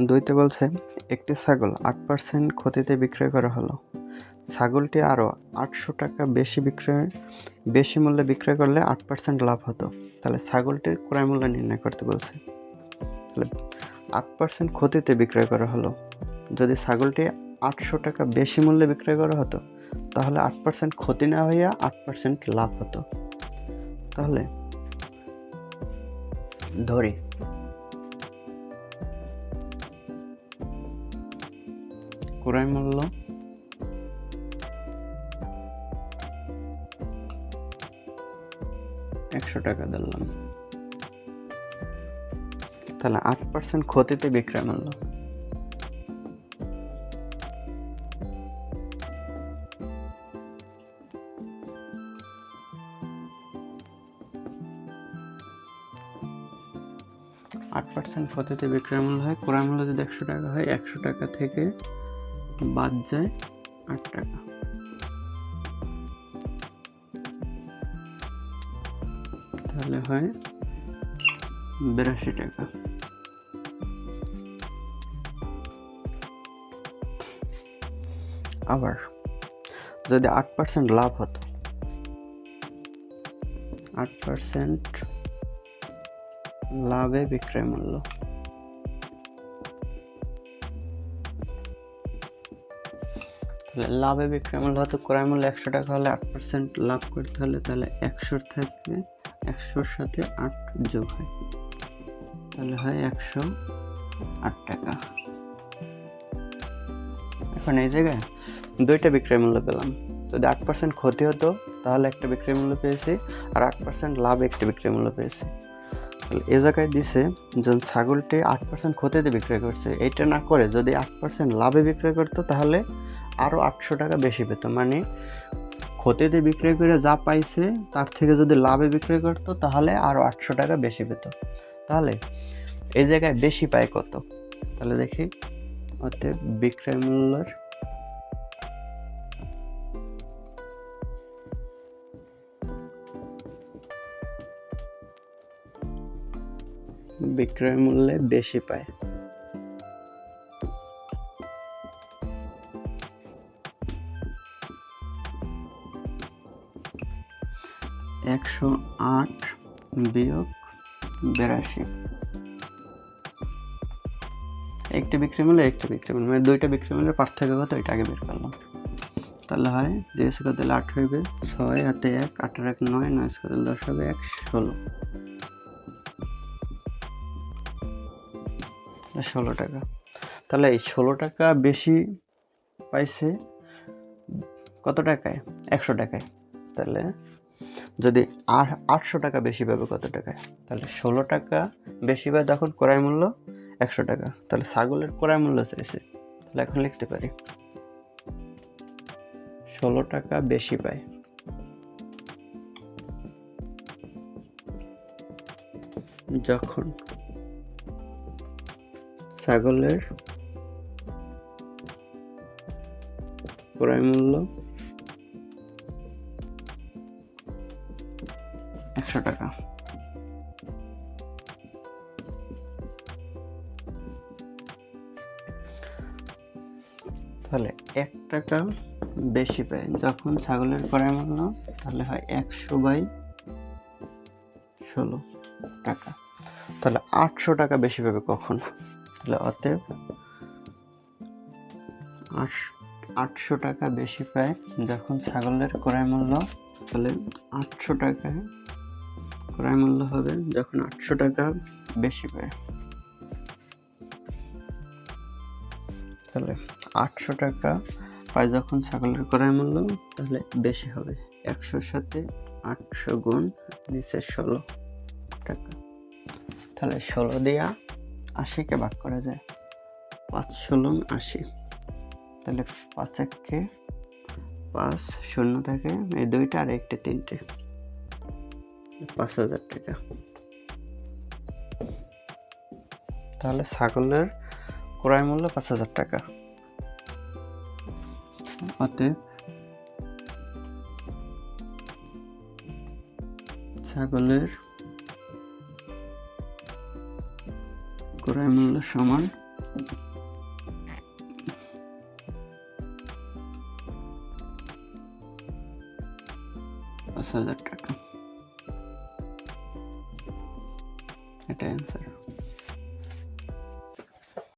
দুইতে বলছে একটি ছাগল 8% ক্ষতিতে বিক্রয় করা হলো। ছাগলটি আরও 800 টাকা বেশি মূল্যে বিক্রয় করলে 8% লাভ হতো। তাহলে ছাগলটির ক্রয় মূল্য নির্ণয় করতে বলছে। তাহলে 8% ক্ষতিতে বিক্রয় করা হলো। যদি ছাগলটি 800 টাকা বেশি মূল্যে বিক্রয় করা হতো তাহলে 8% ক্ষতি না হইয়া 8% লাভ হতো। তাহলে ধরি ক্রয় মূল্য 100 টাকা ধরলাম, তাহলে 8% ক্ষতিতে বিক্রয় মূল্য। আট পার্সেন্ট ক্ষতিতে বিক্রয় মূল্য হয়, ক্রয় মূল্য যদি 100 টাকা হয়, 100 টাকা থেকে বাদ যায় 8 টাকা, তাহলে হয় 82 টাকা। আবার যদি 8% লাভ হতো, 8% লাভে বিক্রয় মূল্য, তাহলে লাভে বিক্রয় মূল্য হতো, ক্রয় মূল্য 100 টাকা হলে 8% লাভ করতে হলে তাহলে 100 থেকে 100-র সাথে 8 যোগ হয়, তাহলে হয় 108 টাকা। এখন এই জায়গায় দুইটা বিক্রয় মূল্য পেলাম। যদি 8% ক্ষতি হতো তাহলে একটা বিক্রয় মূল্য পেয়েছি, আর 8% লাভ একটা বিক্রয় মূল্য পেয়েছি। তাহলে এ জায়গায় দিছে যখন ছাগলটি 8% ক্ষতিতে বিক্রয় করছে, এইটা না করে যদি 8% লাভে বিক্রয় করতো তাহলে আরও 800 টাকা বেশি পেত। মানে ক্ষতিতে বিক্রয় করে যা পাইছে তার থেকে যদি লাভে বিক্রয় করতো তাহলে আরও 800 টাকা বেশি পেত। তাহলে এই জায়গায় বেশি পায় কত? তাহলে দেখি, অতএব বিক্রয় মূল্যে বেশি পায়। -108 একটি বিক্রয় মূল্য মানে দুইটা বিক্রয় মূল্যের পার্থক্য কত এটা আগে বের করলাম। তাহলে হয় 2 কত 8 হইবে, 6 হাতে 1, 8 আর 1 9, 9 কত 10 হবে 1 16 টাকা। তাহলে এই 16 টাকা বেশি পাইছে কত টাকায়? 100 টাকায়। তাহলে যদি 800 টাকা বেশি পাবে কত টাকায়? তাহলে 16 টাকা বেশি পায় তখন ক্রয় মূল্য 100 টাকা। তাহলে ছাগলের ক্রয় মূল্য চাইছে, তাহলে এখন লিখতে পারি 16 টাকা বেশি পায় যখন ছাগলের ক্রয় মূল্য 100 টাকা। তাহলে 1 টাকা বেশি পায় যখন ছাগলের ক্রয় মূল্য, তাহলে হয় 100/16 টাকা। তাহলে 800 টাকা বেশি পাবে কখন? তাহলে অতএব 800 টাকা বেশি পায় যখন ছাগলের ক্রয় মূল্য, তাহলে 800 টাকায় ক্রয় মূল্য হবে যখন 800 টাকা বেশি পায়। তাহলে 800 টাকা পায় যখন ছাগলের ক্রয় মূল্য, তাহলে বেশি হবে 100-র সাথে 800 গুণ নিচে 16 টাকা। তাহলে 16 দিয়া 80-কে ভাগ করা যায়, 5-16 80। তাহলে 5-1-কে 5 শূন্য থাকে, এই দুইটা আর একটা 3টে, 5000 টাকা। তাহলে ছাগলের ক্রয় মূল্য 5000 টাকা। অতএব ছাগলের ক্রয় মূল্য সমান ৳৫,০০০ এটা অ্যান্সার।